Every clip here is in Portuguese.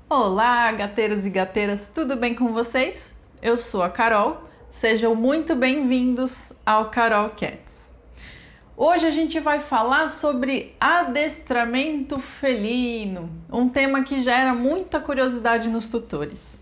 Olá, gateiros e gateiras, tudo bem com vocês? Eu sou a Carol, sejam muito bem-vindos ao Carol Cats. Hoje a gente vai falar sobre adestramento felino, um tema que gera muita curiosidade nos tutores.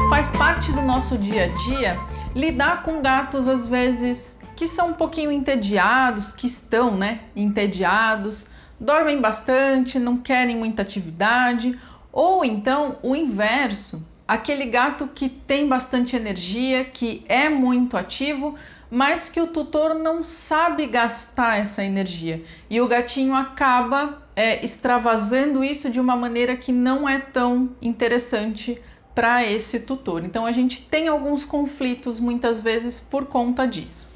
Faz parte do nosso dia a dia lidar com gatos às vezes que são um pouquinho entediados, que estão, entediados, dormem bastante, não querem muita atividade, ou então o inverso, aquele gato que tem bastante energia, que é muito ativo, mas que o tutor não sabe gastar essa energia e o gatinho acaba extravasando isso de uma maneira que não é tão interessante para esse tutor. Então a gente tem alguns conflitos muitas vezes por conta disso.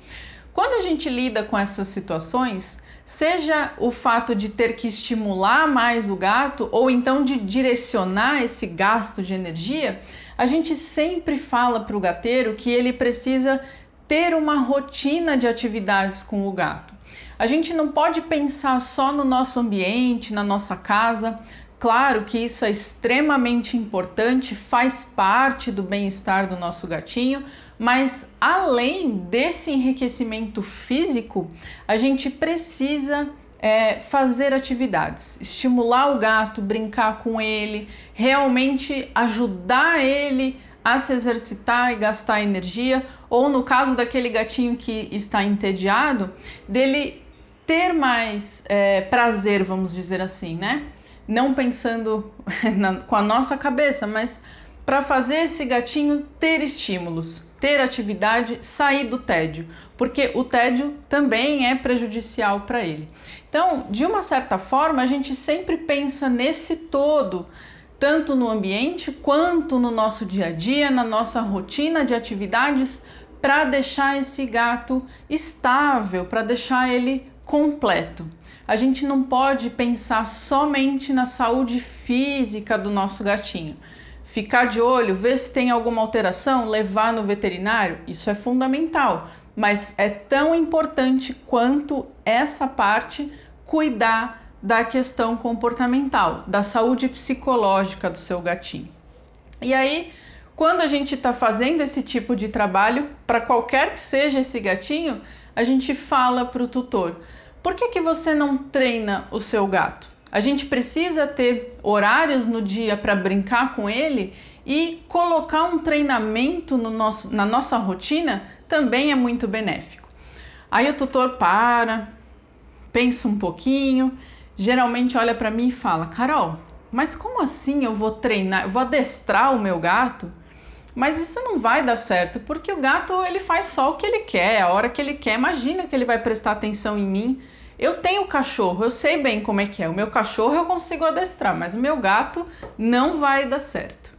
Quando a gente lida com essas situações, seja o fato de ter que estimular mais o gato ou então de direcionar esse gasto de energia, a gente sempre fala para o gateiro que ele precisa ter uma rotina de atividades com o gato. A gente não pode pensar só no nosso ambiente, na nossa casa. Claro que isso é extremamente importante, faz parte do bem-estar do nosso gatinho, mas além desse enriquecimento físico, a gente precisa fazer atividades, estimular o gato, brincar com ele, realmente ajudar ele a se exercitar e gastar energia, ou no caso daquele gatinho que está entediado, dele ter mais prazer, vamos dizer assim, né? Não pensando com a nossa cabeça, mas para fazer esse gatinho ter estímulos, ter atividade, sair do tédio, porque o tédio também é prejudicial para ele. Então, de uma certa forma, a gente sempre pensa nesse todo, tanto no ambiente quanto no nosso dia a dia, na nossa rotina de atividades, para deixar esse gato estável, para deixar ele completo. A gente não pode pensar somente na saúde física do nosso gatinho. Ficar de olho, ver se tem alguma alteração, levar no veterinário, isso é fundamental, mas é tão importante quanto essa parte cuidar da questão comportamental, da saúde psicológica do seu gatinho. E aí, quando a gente está fazendo esse tipo de trabalho, para qualquer que seja esse gatinho, a gente fala para o tutor: por que você não treina o seu gato? A gente precisa ter horários no dia para brincar com ele, e colocar um treinamento na nossa rotina também é muito benéfico. Aí o tutor pensa um pouquinho, geralmente olha para mim e fala: Carol, mas como assim eu vou treinar, eu vou adestrar o meu gato? Mas isso não vai dar certo, porque o gato ele faz só o que ele quer, a hora que ele quer. Imagina que ele vai prestar atenção em mim. Eu tenho cachorro, eu sei bem como é que é. O meu cachorro eu consigo adestrar, mas o meu gato não vai dar certo.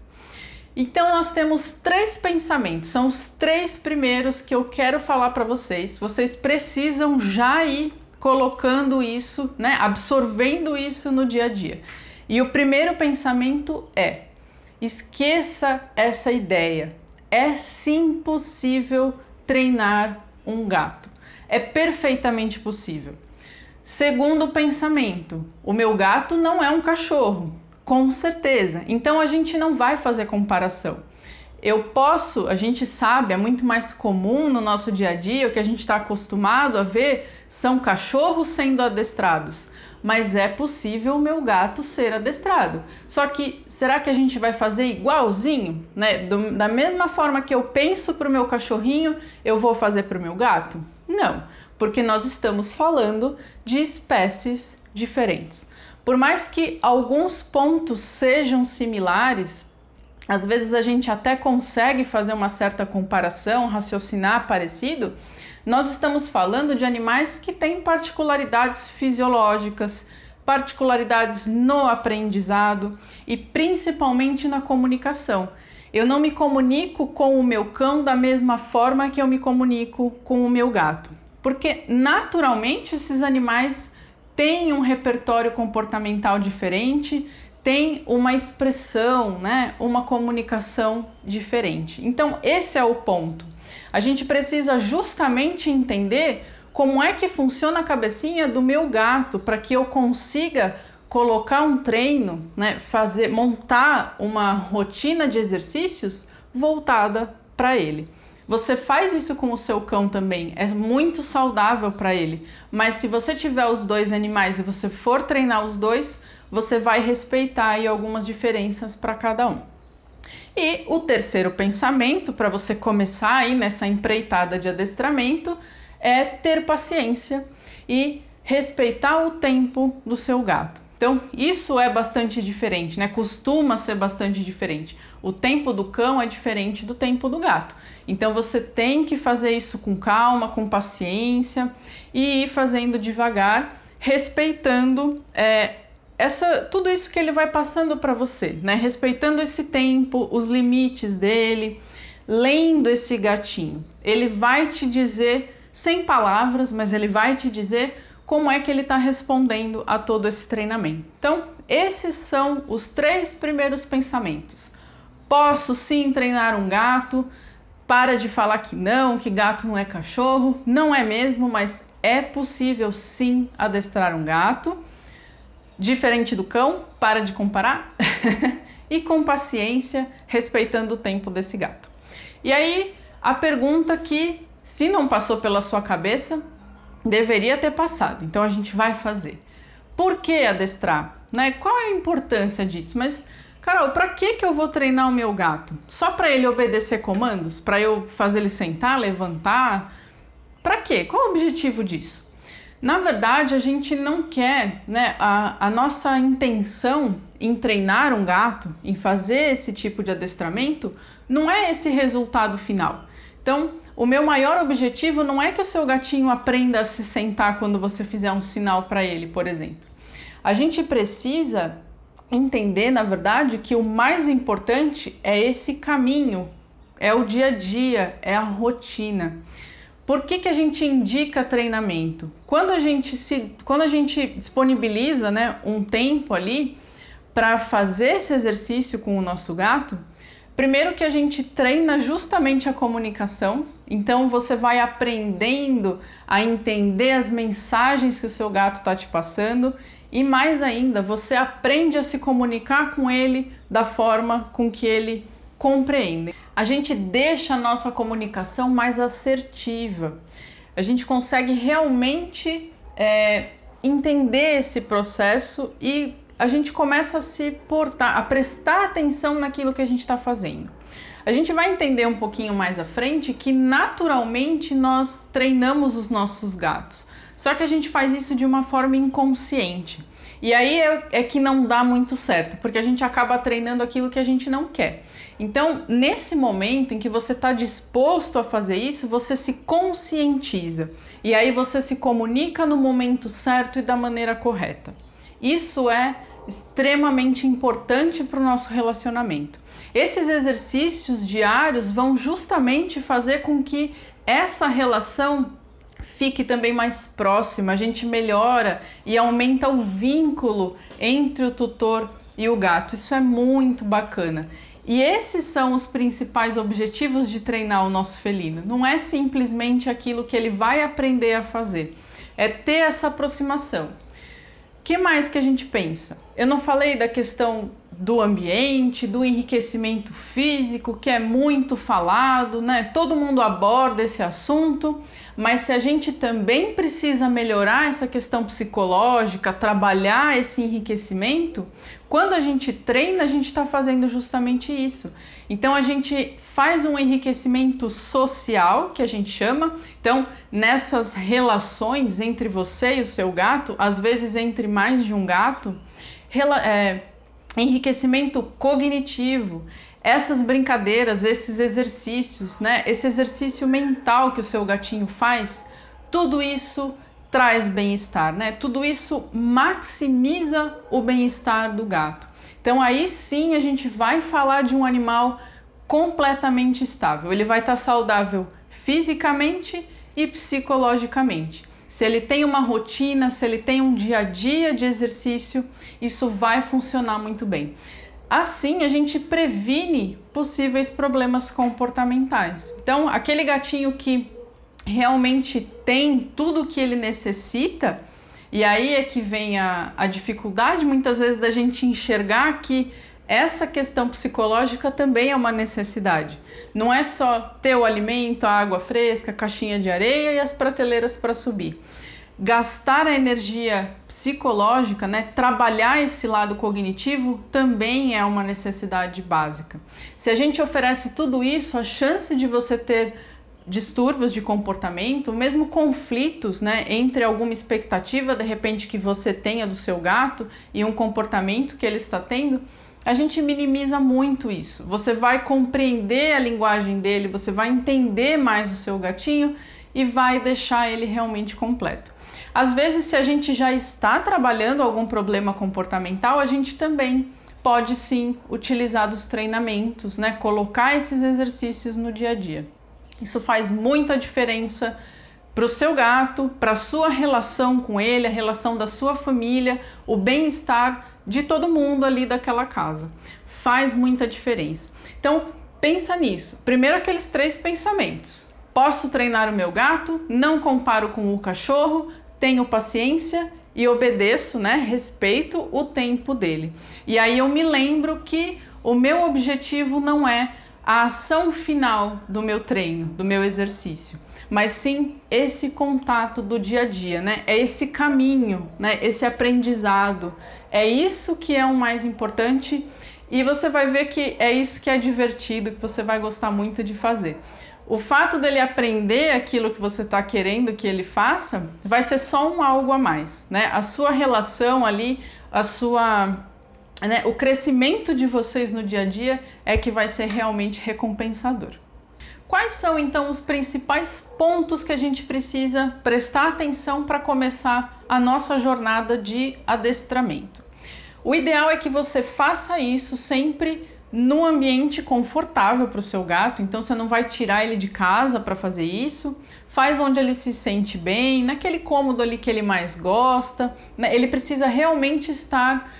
Então nós temos 3 pensamentos, são os 3 primeiros que eu quero falar para vocês. Vocês precisam já ir colocando isso, absorvendo isso no dia a dia. E o primeiro pensamento é: esqueça essa ideia. É sim possível treinar um gato. É perfeitamente possível. Segundo pensamento: o meu gato não é um cachorro, com certeza. Então a gente não vai fazer comparação. A gente sabe, é muito mais comum no nosso dia a dia, o que a gente está acostumado a ver são cachorros sendo adestrados. Mas é possível o meu gato ser adestrado. Só que, será que a gente vai fazer igualzinho? Da mesma forma que eu penso para o meu cachorrinho, eu vou fazer para o meu gato? Não, porque nós estamos falando de espécies diferentes. Por mais que alguns pontos sejam similares, às vezes a gente até consegue fazer uma certa comparação, raciocinar parecido. Nós estamos falando de animais que têm particularidades fisiológicas, particularidades no aprendizado e principalmente na comunicação. Eu não me comunico com o meu cão da mesma forma que eu me comunico com o meu gato, porque naturalmente esses animais têm um repertório comportamental diferente, têm uma expressão, uma comunicação diferente. Então esse é o ponto. A gente precisa justamente entender como é que funciona a cabecinha do meu gato para que eu consiga colocar um treino, né, montar uma rotina de exercícios voltada para ele. Você faz isso com o seu cão também, é muito saudável para ele, mas se você tiver os dois animais e você for treinar os dois, você vai respeitar aí algumas diferenças para cada um. E o terceiro pensamento, para você começar aí nessa empreitada de adestramento, é ter paciência e respeitar o tempo do seu gato. Então, isso é bastante diferente, né? Costuma ser bastante diferente. O tempo do cão é diferente do tempo do gato. Então, você tem que fazer isso com calma, com paciência e ir fazendo devagar, respeitando tudo isso que ele vai passando para você, né? Respeitando esse tempo, os limites dele, lendo esse gatinho. Ele vai te dizer, sem palavras, mas ele vai te dizer como é que ele está respondendo a todo esse treinamento. Então, esses são os 3 primeiros pensamentos. Posso sim treinar um gato, para de falar que gato não é cachorro, não é mesmo, mas é possível sim adestrar um gato. Diferente do cão, para de comparar, e com paciência, respeitando o tempo desse gato. E aí, a pergunta que, se não passou pela sua cabeça, deveria ter passado, então a gente vai fazer. Por que adestrar? Né? Qual é a importância disso? Mas, Carol, para que eu vou treinar o meu gato? Só para ele obedecer comandos? Para eu fazer ele sentar, levantar? Para quê? Qual o objetivo disso? Na verdade, a gente não quer, né? A nossa intenção em treinar um gato, em fazer esse tipo de adestramento, não é esse resultado final. Então, o meu maior objetivo não é que o seu gatinho aprenda a se sentar quando você fizer um sinal para ele, por exemplo. A gente precisa entender, na verdade, que o mais importante é esse caminho, é o dia a dia, é a rotina. Por que a gente indica treinamento? Quando a gente disponibiliza, né, um tempo ali para fazer esse exercício com o nosso gato, primeiro que a gente treina justamente a comunicação, então você vai aprendendo a entender as mensagens que o seu gato está te passando e mais ainda, você aprende a se comunicar com ele da forma com que ele compreende. A gente deixa a nossa comunicação mais assertiva, a gente consegue realmente entender esse processo e a gente começa a se portar, a prestar atenção naquilo que a gente está fazendo. A gente vai entender um pouquinho mais à frente que naturalmente nós treinamos os nossos gatos, só que a gente faz isso de uma forma inconsciente. E aí é que não dá muito certo, porque a gente acaba treinando aquilo que a gente não quer. Então, nesse momento em que você está disposto a fazer isso, você se conscientiza. E aí você se comunica no momento certo e da maneira correta. Isso é extremamente importante para o nosso relacionamento. Esses exercícios diários vão justamente fazer com que essa relação fique também mais próxima, a gente melhora e aumenta o vínculo entre o tutor e o gato. Isso é muito bacana. E esses são os principais objetivos de treinar o nosso felino. Não é simplesmente aquilo que ele vai aprender a fazer, é ter essa aproximação. O que mais que a gente pensa? Eu não falei da questão do ambiente, do enriquecimento físico, que é muito falado, né? Todo mundo aborda esse assunto, mas se a gente também precisa melhorar essa questão psicológica, trabalhar esse enriquecimento, quando a gente treina, a gente está fazendo justamente isso. Então a gente faz um enriquecimento social, que a gente chama. Então, nessas relações entre você e o seu gato, às vezes entre mais de um gato, enriquecimento cognitivo, essas brincadeiras, esses exercícios, né? Esse exercício mental que o seu gatinho faz, tudo isso traz bem-estar, né? Tudo isso maximiza o bem-estar do gato. Então aí sim a gente vai falar de um animal completamente estável. Ele vai estar saudável fisicamente e psicologicamente. Se ele tem uma rotina, se ele tem um dia a dia de exercício, isso vai funcionar muito bem. Assim, a gente previne possíveis problemas comportamentais. Então, aquele gatinho que realmente tem tudo o que ele necessita? E aí é que vem a dificuldade muitas vezes da gente enxergar que essa questão psicológica também é uma necessidade. Não é só ter o alimento, a água fresca, a caixinha de areia e as prateleiras para subir. Gastar a energia psicológica, né, trabalhar esse lado cognitivo também é uma necessidade básica. Se a gente oferece tudo isso, a chance de você ter distúrbios de comportamento, mesmo conflitos, né, entre alguma expectativa de repente que você tenha do seu gato e um comportamento que ele está tendo, a gente minimiza muito isso. Você vai compreender a linguagem dele, você vai entender mais o seu gatinho e vai deixar ele realmente completo. Às vezes, se a gente já está trabalhando algum problema comportamental, a gente também pode sim utilizar dos treinamentos, né? Colocar esses exercícios no dia a dia. Isso faz muita diferença para o seu gato, para a sua relação com ele, a relação da sua família, o bem-estar de todo mundo ali daquela casa. Faz muita diferença. Então, pensa nisso. Primeiro, aqueles 3 pensamentos. Posso treinar o meu gato, não comparo com o cachorro, tenho paciência e obedeço, né? Respeito o tempo dele. E aí eu me lembro que o meu objetivo não é a ação final do meu treino, do meu exercício, mas sim esse contato do dia a dia, né? É esse caminho, né? Esse aprendizado. É isso que é o mais importante e você vai ver que é isso que é divertido, que você vai gostar muito de fazer. O fato dele aprender aquilo que você está querendo que ele faça vai ser só um algo a mais, né? A sua relação ali, o crescimento de vocês no dia a dia é que vai ser realmente recompensador. Quais são então os principais pontos que a gente precisa prestar atenção para começar a nossa jornada de adestramento? O ideal é que você faça isso sempre num ambiente confortável para o seu gato, então você não vai tirar ele de casa para fazer isso, faz onde ele se sente bem, naquele cômodo ali que ele mais gosta, né? Ele precisa realmente estar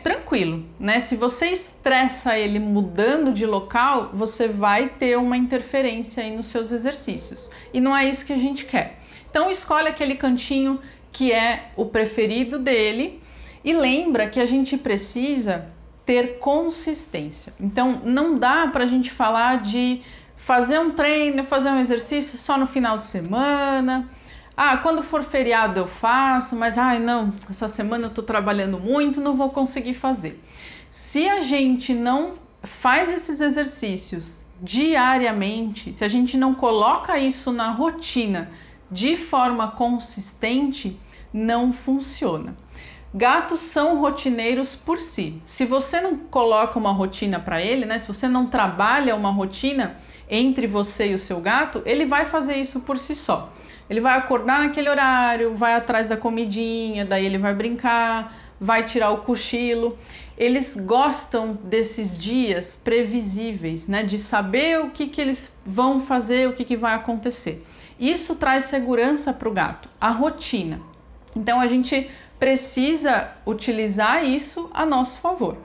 tranquilo, né? Se você estressa ele mudando de local, você vai ter uma interferência aí nos seus exercícios, e não é isso que a gente quer. Então escolhe aquele cantinho que é o preferido dele, e lembra que a gente precisa ter consistência. Então não dá para a gente falar de fazer um treino, fazer um exercício só no final de semana. Quando for feriado eu faço, mas não, essa semana eu estou trabalhando muito, não vou conseguir fazer. Se a gente não faz esses exercícios diariamente, se a gente não coloca isso na rotina de forma consistente, não funciona. Gatos são rotineiros por si. Se você não coloca uma rotina para ele, né? Se você não trabalha uma rotina entre você e o seu gato, ele vai fazer isso por si só. Ele vai acordar naquele horário, vai atrás da comidinha, daí ele vai brincar, vai tirar o cochilo. Eles gostam desses dias previsíveis, né? De saber o que eles vão fazer, o que vai acontecer. Isso traz segurança para o gato, a rotina. Então a gente precisa utilizar isso a nosso favor.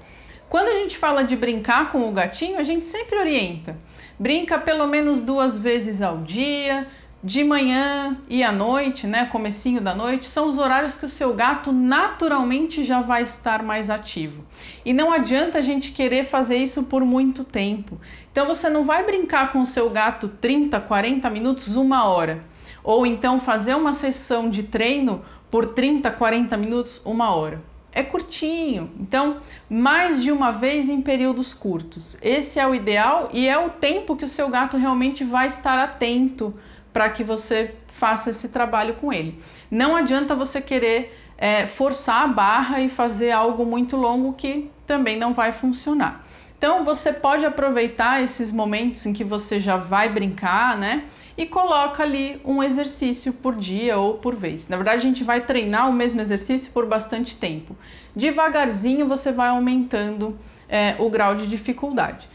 Quando a gente fala de brincar com o gatinho, a gente sempre orienta. Brinca pelo menos 2 vezes ao dia, de manhã e à noite, né? Comecinho da noite, são os horários que o seu gato naturalmente já vai estar mais ativo. E não adianta a gente querer fazer isso por muito tempo. Então você não vai brincar com o seu gato 30, 40 minutos, 1 hora. Ou então fazer uma sessão de treino por 30, 40 minutos, 1 hora. É curtinho, então mais de uma vez em períodos curtos. Esse é o ideal e é o tempo que o seu gato realmente vai estar atento para que você faça esse trabalho com ele. Não adianta você querer forçar a barra e fazer algo muito longo que também não vai funcionar. Então você pode aproveitar esses momentos em que você já vai brincar, né? E coloca ali um exercício por dia ou por vez. Na verdade, a gente vai treinar o mesmo exercício por bastante tempo. Devagarzinho você vai aumentando o grau de dificuldade.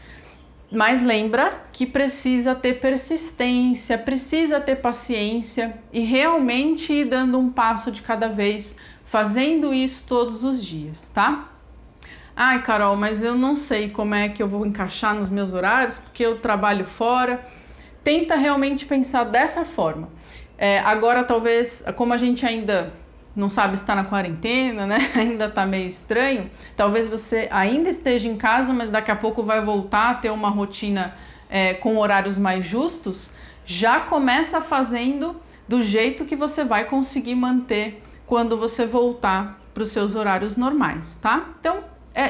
Mas lembra que precisa ter persistência, precisa ter paciência e realmente ir dando um passo de cada vez, fazendo isso todos os dias, tá? Ai, Carol, mas eu não sei como é que eu vou encaixar nos meus horários, porque eu trabalho fora. tenta realmente pensar dessa forma. Agora, talvez, como a gente ainda não sabe se está na quarentena, né? Ainda está meio estranho. Talvez você ainda esteja em casa, mas daqui a pouco vai voltar a ter uma rotina com horários mais justos. Já começa fazendo do jeito que você vai conseguir manter quando você voltar para os seus horários normais, tá? Então,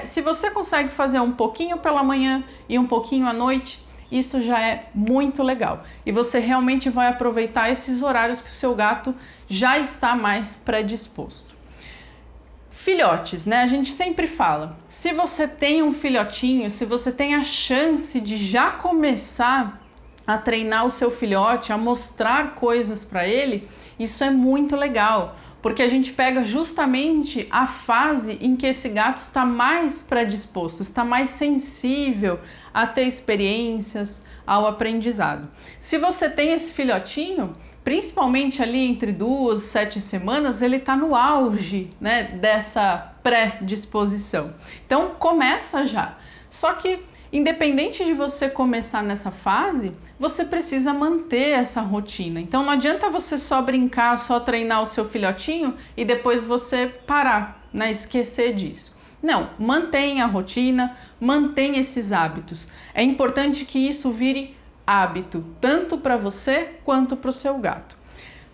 se você consegue fazer um pouquinho pela manhã e um pouquinho à noite, isso já é muito legal. E você realmente vai aproveitar esses horários que o seu gato já está mais predisposto. Filhotes, né? A gente sempre fala, se você tem um filhotinho, se você tem a chance de já começar a treinar o seu filhote, a mostrar coisas para ele, isso é muito legal, porque a gente pega justamente a fase em que esse gato está mais predisposto, está mais sensível a ter experiências, ao aprendizado. Se você tem esse filhotinho, principalmente ali entre 2 e 7 semanas, ele está no auge, né, dessa predisposição. Então começa já. Só que independente de você começar nessa fase, você precisa manter essa rotina. Então não adianta você só brincar, só treinar o seu filhotinho e depois você parar, né, esquecer disso. Não, mantenha a rotina, mantenha esses hábitos. É importante que isso vire hábito, tanto para você quanto para o seu gato.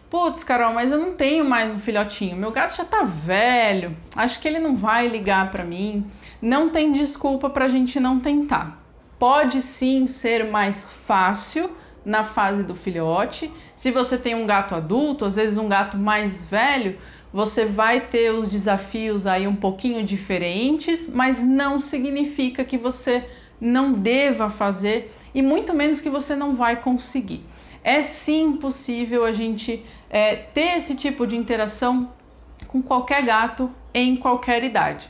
Putz, Carol, mas eu não tenho mais um filhotinho. Meu gato já tá velho, acho que ele não vai ligar para mim. Não tem desculpa para a gente não tentar. Pode sim ser mais fácil na fase do filhote. Se você tem um gato adulto, às vezes um gato mais velho, você vai ter os desafios aí um pouquinho diferentes, mas não significa que você não deva fazer e muito menos que você não vai conseguir. É sim possível a gente ter esse tipo de interação com qualquer gato em qualquer idade.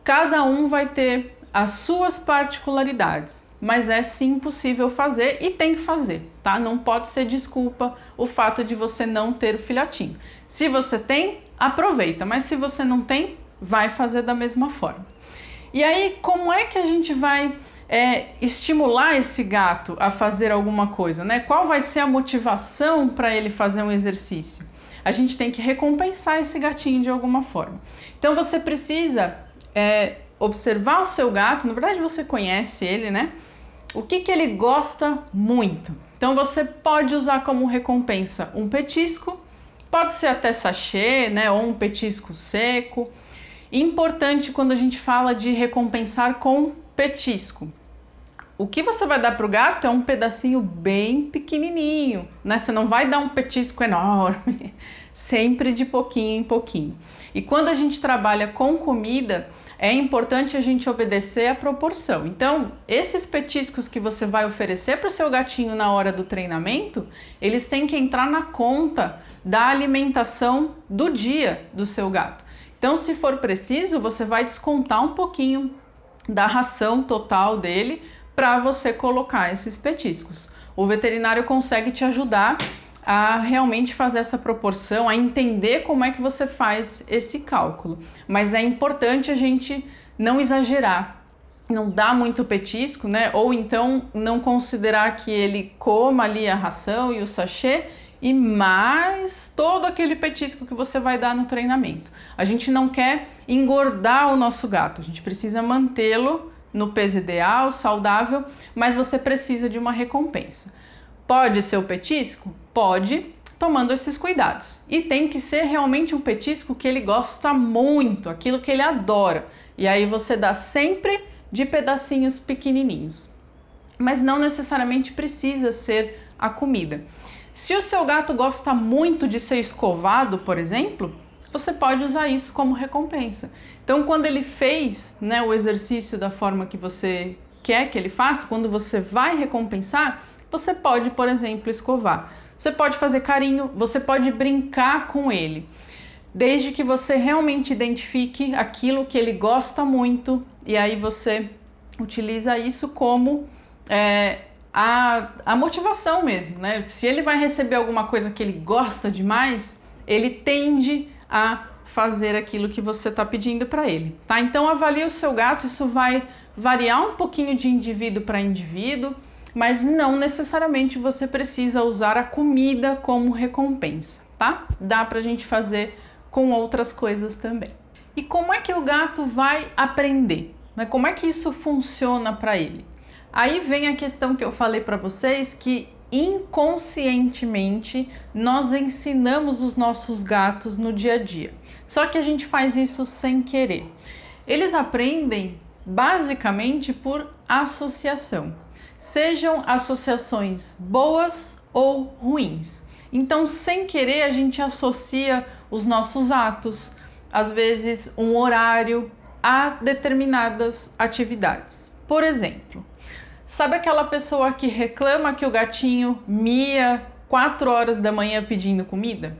Cada um vai ter as suas particularidades, mas é sim possível fazer e tem que fazer, tá? Não pode ser desculpa o fato de você não ter o filhotinho. Se você tem, aproveita, mas se você não tem, vai fazer da mesma forma. E aí, como é que a gente vai estimular esse gato a fazer alguma coisa, né? Qual vai ser a motivação para ele fazer um exercício? A gente tem que recompensar esse gatinho de alguma forma. Então você precisa observar o seu gato, na verdade você conhece ele, né? O que ele gosta muito. Então você pode usar como recompensa um petisco, pode ser até sachê, né? Ou um petisco seco. Importante quando a gente fala de recompensar com petisco. O que você vai dar para o gato é um pedacinho bem pequenininho, né? Você não vai dar um petisco enorme, sempre de pouquinho em pouquinho. E quando a gente trabalha com comida, é importante a gente obedecer a proporção. Então, esses petiscos que você vai oferecer para o seu gatinho na hora do treinamento, eles têm que entrar na conta da alimentação do dia do seu gato. Então, se for preciso, você vai descontar um pouquinho da ração total dele para você colocar esses petiscos. O veterinário consegue te ajudar a realmente fazer essa proporção, a entender como é que você faz esse cálculo. Mas é importante a gente não exagerar, não dar muito petisco, né? Ou então não considerar que ele coma ali a ração e o sachê e mais todo aquele petisco que você vai dar no treinamento. A gente não quer engordar o nosso gato, a gente precisa mantê-lo no peso ideal, saudável, mas você precisa de uma recompensa. Pode ser o petisco? Pode, tomando esses cuidados. E tem que ser realmente um petisco que ele gosta muito, aquilo que ele adora. E aí você dá sempre de pedacinhos pequenininhos. Mas não necessariamente precisa ser a comida. Se o seu gato gosta muito de ser escovado, por exemplo, você pode usar isso como recompensa. Então, quando ele fez, né, o exercício da forma que você quer que ele faça, quando você vai recompensar, você pode, por exemplo, escovar. Você pode fazer carinho, você pode brincar com ele, desde que você realmente identifique aquilo que ele gosta muito e aí você utiliza isso como a motivação mesmo, né? Se ele vai receber alguma coisa que ele gosta demais, ele tende a fazer aquilo que você está pedindo para ele, tá? Então avalie o seu gato, isso vai variar um pouquinho de indivíduo para indivíduo. mas não necessariamente você precisa usar a comida como recompensa, tá? Dá pra gente fazer com outras coisas também. E como é que o gato vai aprender? Como é que isso funciona para ele? Aí vem a questão que eu falei para vocês, que inconscientemente nós ensinamos os nossos gatos no dia a dia. Só que a gente faz isso sem querer. Eles aprendem basicamente por associação, sejam associações boas ou ruins. Então, sem querer, a gente associa os nossos atos, às vezes um horário, a determinadas atividades. Por exemplo, sabe aquela pessoa que reclama que o gatinho mia 4 horas da manhã pedindo comida?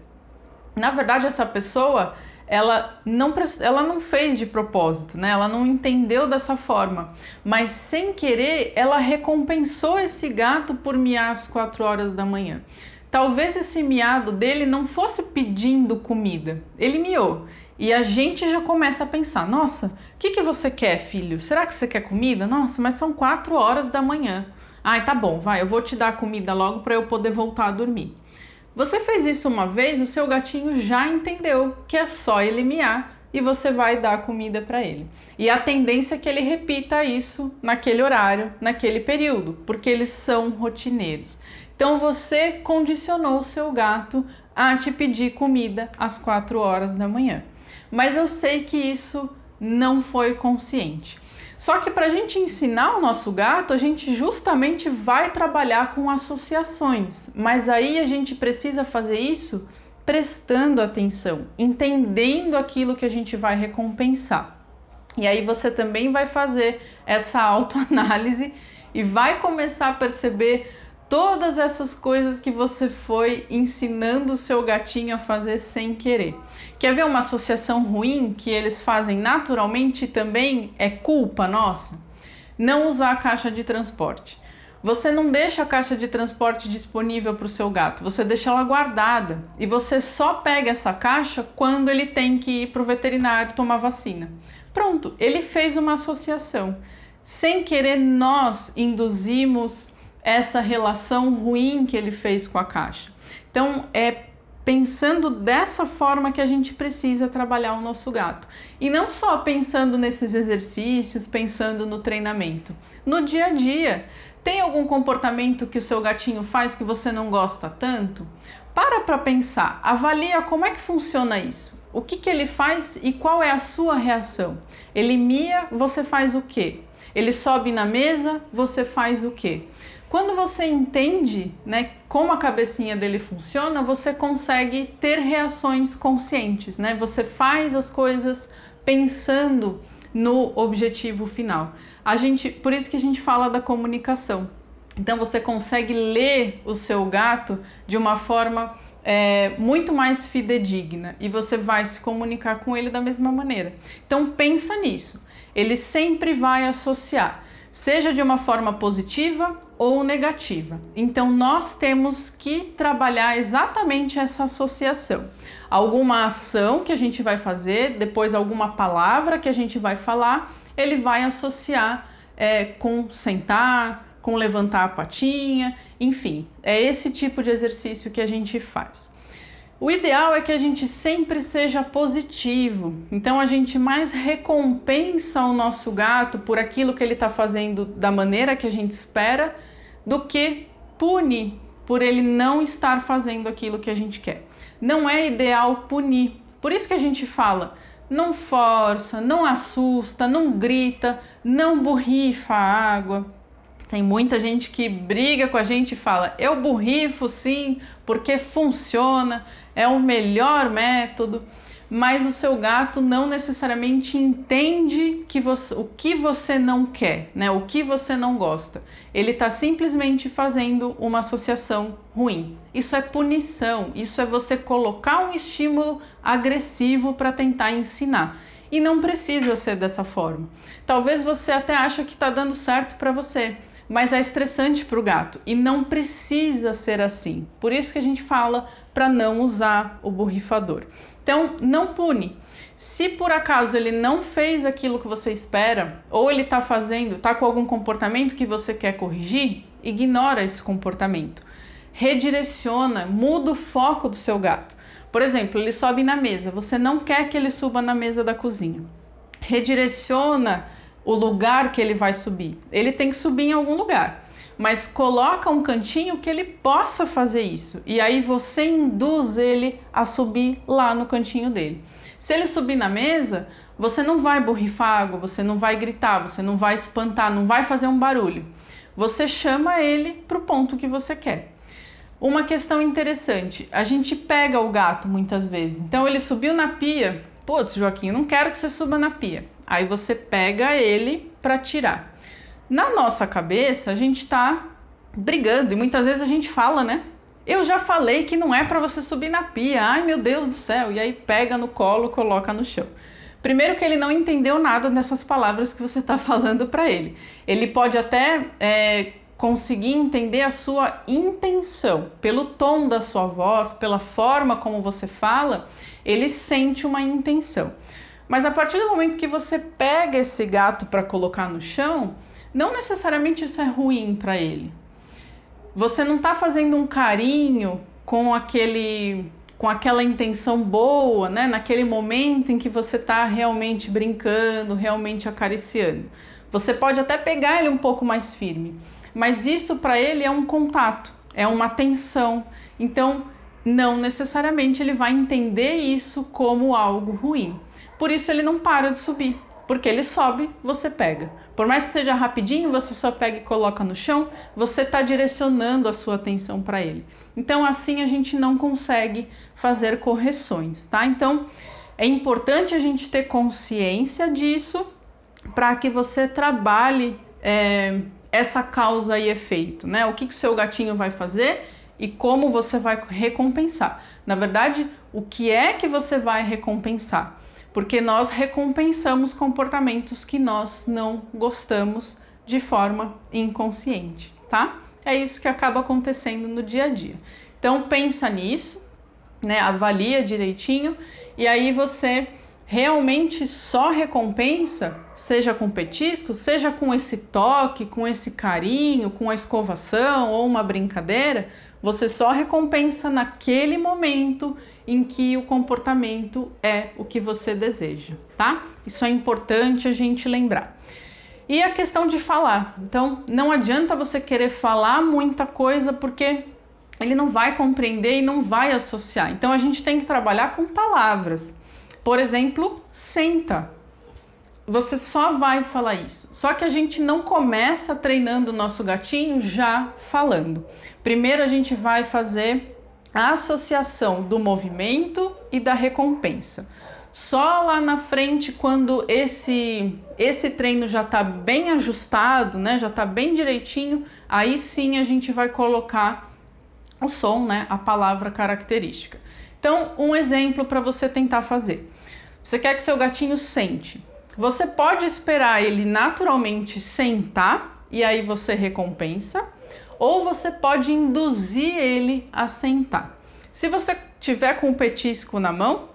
Na verdade, essa pessoa, ela não fez de propósito, né? Ela não entendeu dessa forma, mas sem querer ela recompensou esse gato por miar às 4 horas da manhã. Talvez esse miado dele não fosse pedindo comida, ele miou. E a gente já começa a pensar, nossa, o que você quer, filho? Será que você quer comida? Nossa, mas são 4 horas da manhã. Ai, tá bom, vai, eu vou te dar comida logo para eu poder voltar a dormir. Você fez isso uma vez, o seu gatinho já entendeu que é só ele miar e você vai dar comida para ele. E a tendência é que ele repita isso naquele horário, naquele período, porque eles são rotineiros. Então você condicionou o seu gato a te pedir comida às 4 horas da manhã. Mas eu sei que isso não foi consciente. Só que para a gente ensinar o nosso gato, a gente justamente vai trabalhar com associações. Mas aí a gente precisa fazer isso prestando atenção, entendendo aquilo que a gente vai recompensar. E aí você também vai fazer essa autoanálise e vai começar a perceber todas essas coisas que você foi ensinando o seu gatinho a fazer sem querer. Quer ver uma associação ruim que eles fazem naturalmente também? É culpa nossa. Não usar a caixa de transporte. Você não deixa a caixa de transporte disponível para o seu gato, você deixa ela guardada e você só pega essa caixa quando ele tem que ir para o veterinário tomar vacina. Pronto, ele fez uma associação. Sem querer, nós induzimos essa relação ruim que ele fez com a caixa. Então, é pensando dessa forma que a gente precisa trabalhar o nosso gato. E não só pensando nesses exercícios, pensando no treinamento. No dia a dia, tem algum comportamento que o seu gatinho faz que você não gosta tanto? Para pensar, avalia como é que funciona isso. O que ele faz e qual é a sua reação? Ele mia, você faz o quê? Ele sobe na mesa, você faz o quê? Quando você entende, né, como a cabecinha dele funciona, você consegue ter reações conscientes, né? Você faz as coisas pensando no objetivo final. Por isso que a gente fala da comunicação. Então você consegue ler o seu gato de uma forma muito mais fidedigna e você vai se comunicar com ele da mesma maneira. Então pensa nisso. Ele sempre vai associar, seja de uma forma positiva ou negativa. Então nós temos que trabalhar exatamente essa associação. Alguma ação que a gente vai fazer, depois alguma palavra que a gente vai falar, ele vai associar com sentar, com levantar a patinha, enfim, é esse tipo de exercício que a gente faz. O ideal é que a gente sempre seja positivo, então a gente mais recompensa o nosso gato por aquilo que ele está fazendo da maneira que a gente espera, do que pune por ele não estar fazendo aquilo que a gente quer. Não é ideal punir, por isso que a gente fala, não força, não assusta, não grita, não borrifa a água. Tem muita gente que briga com a gente e fala, eu borrifo sim, porque funciona, é o melhor método, mas o seu gato não necessariamente entende o que você não quer, né? O que você não gosta. Ele está simplesmente fazendo uma associação ruim. Isso é punição, isso é você colocar um estímulo agressivo para tentar ensinar. E não precisa ser dessa forma. Talvez você até ache que está dando certo para você, mas é estressante para o gato e não precisa ser assim. Por isso que a gente fala para não usar o borrifador. Então, não pune. Se por acaso ele não fez aquilo que você espera, ou ele está com algum comportamento que você quer corrigir, ignora esse comportamento. Redireciona, muda o foco do seu gato. Por exemplo, ele sobe na mesa, você não quer que ele suba na mesa da cozinha. Redireciona o lugar que ele vai subir. Ele tem que subir em algum lugar, mas coloca um cantinho que ele possa fazer isso. E aí você induz ele a subir lá no cantinho dele. Se ele subir na mesa, você não vai borrifar água, você não vai gritar, você não vai espantar, não vai fazer um barulho. Você chama ele para o ponto que você quer. Uma questão interessante, a gente pega o gato muitas vezes. Então ele subiu na pia, putz, Joaquim, eu não quero que você suba na pia. Aí você pega ele para tirar. Na nossa cabeça, a gente tá brigando e muitas vezes a gente fala, né? Eu já falei que não é para você subir na pia, ai meu Deus do céu. E aí pega no colo, coloca no chão. Primeiro que ele não entendeu nada dessas palavras que você está falando para ele. Ele pode até conseguir entender a sua intenção. Pelo tom da sua voz, pela forma como você fala, ele sente uma intenção. Mas a partir do momento que você pega esse gato para colocar no chão, não necessariamente isso é ruim para ele. Você não está fazendo um carinho com aquela intenção boa, né? Naquele momento em que você está realmente brincando, realmente acariciando. Você pode até pegar ele um pouco mais firme, mas isso para ele é um contato, é uma tensão. Então, não necessariamente ele vai entender isso como algo ruim. Por isso ele não para de subir, porque ele sobe, você pega. Por mais que seja rapidinho, você só pega e coloca no chão, você está direcionando a sua atenção para ele. Então assim a gente não consegue fazer correções, tá? Então é importante a gente ter consciência disso para que você trabalhe essa causa e efeito, né? O que o seu gatinho vai fazer e como você vai recompensar. Na verdade, o que é que você vai recompensar? Porque nós recompensamos comportamentos que nós não gostamos de forma inconsciente, tá? É isso que acaba acontecendo no dia a dia. Então pensa nisso, né? Avalia direitinho e aí você realmente só recompensa, seja com petisco, seja com esse toque, com esse carinho, com a escovação ou uma brincadeira, você só recompensa naquele momento em que o comportamento é o que você deseja, tá? Isso é importante a gente lembrar. E a questão de falar. Então, não adianta você querer falar muita coisa porque ele não vai compreender e não vai associar. Então, a gente tem que trabalhar com palavras. Por exemplo, senta. Você só vai falar isso. Só que a gente não começa treinando o nosso gatinho já falando. Primeiro a gente vai fazer a associação do movimento e da recompensa. Só lá na frente, quando esse treino já está bem ajustado, né, já está bem direitinho, aí sim a gente vai colocar o som, né, a palavra característica. Então, um exemplo para você tentar fazer. Você quer que seu gatinho sente. Você pode esperar ele naturalmente sentar e aí você recompensa, ou você pode induzir ele a sentar. Se você tiver com o petisco na mão,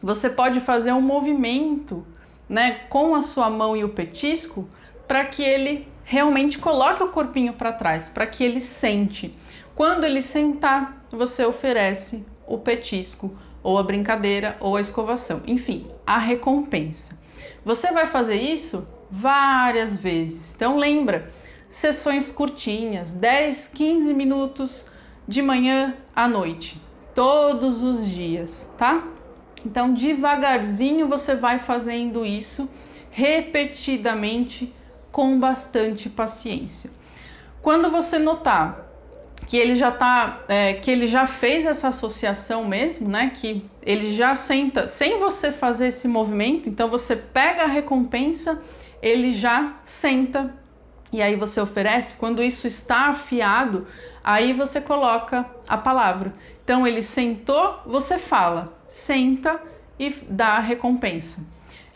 você pode fazer um movimento, né, com a sua mão e o petisco para que ele realmente coloque o corpinho para trás, para que ele sente. Quando ele sentar, você oferece o petisco, ou a brincadeira, ou a escovação, enfim, a recompensa. Você vai fazer isso várias vezes. Então lembra, sessões curtinhas, 10, 15 minutos de manhã à noite, todos os dias, tá? Então devagarzinho você vai fazendo isso repetidamente com bastante paciência. Quando você notar que ele já que ele já fez essa associação mesmo, né? Que ele já senta sem você fazer esse movimento, então você pega a recompensa, ele já senta e aí você oferece. Quando isso está afiado, aí você coloca a palavra. Então ele sentou, você fala, senta e dá a recompensa.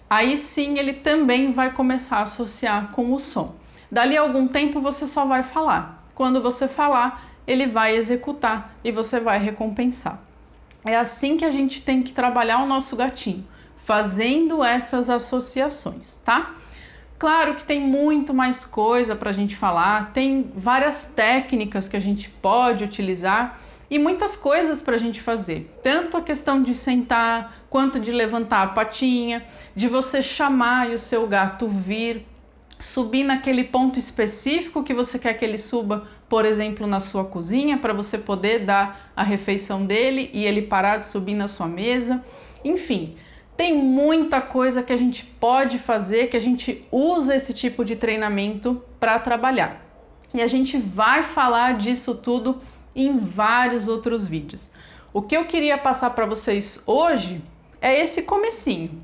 Aí sim ele também vai começar a associar com o som. Dali a algum tempo você só vai falar. Quando você falar, ele vai executar e você vai recompensar. É assim que a gente tem que trabalhar o nosso gatinho, fazendo essas associações, tá? Claro que tem muito mais coisa para a gente falar, tem várias técnicas que a gente pode utilizar e muitas coisas para a gente fazer. Tanto a questão de sentar, quanto de levantar a patinha, de você chamar e o seu gato vir, subir naquele ponto específico que você quer que ele suba, por exemplo, na sua cozinha, para você poder dar a refeição dele e ele parar de subir na sua mesa. Enfim, tem muita coisa que a gente pode fazer, que a gente usa esse tipo de treinamento para trabalhar. E a gente vai falar disso tudo em vários outros vídeos. O que eu queria passar para vocês hoje é esse comecinho.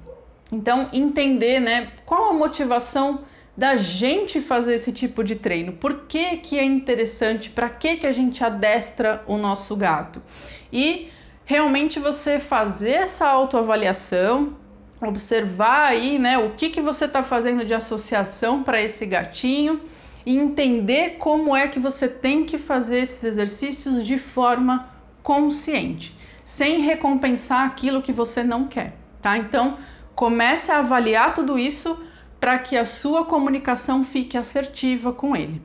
Então, entender, né, qual a motivação da gente fazer esse tipo de treino. Por que que é interessante? Para que a gente adestra o nosso gato? E realmente você fazer essa autoavaliação, observar aí, né, o que você está fazendo de associação para esse gatinho e entender como é que você tem que fazer esses exercícios de forma consciente, sem recompensar aquilo que você não quer, tá? Então, comece a avaliar tudo isso para que a sua comunicação fique assertiva com ele.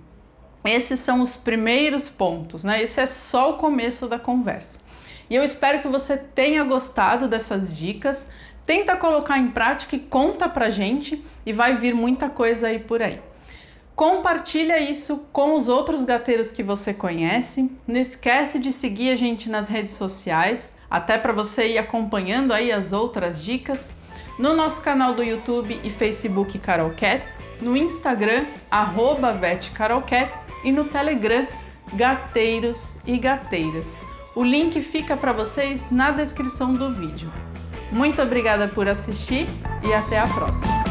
Esses são os primeiros pontos, né? Esse é só o começo da conversa. E eu espero que você tenha gostado dessas dicas. Tenta colocar em prática e conta pra gente e vai vir muita coisa aí por aí. Compartilha isso com os outros gateiros que você conhece. Não esquece de seguir a gente nas redes sociais, até para você ir acompanhando aí as outras dicas. No nosso canal do YouTube e Facebook Carol Cats, no Instagram @vetcarolcats e no Telegram Gateiros e Gateiras. O link fica para vocês na descrição do vídeo. Muito obrigada por assistir e até a próxima!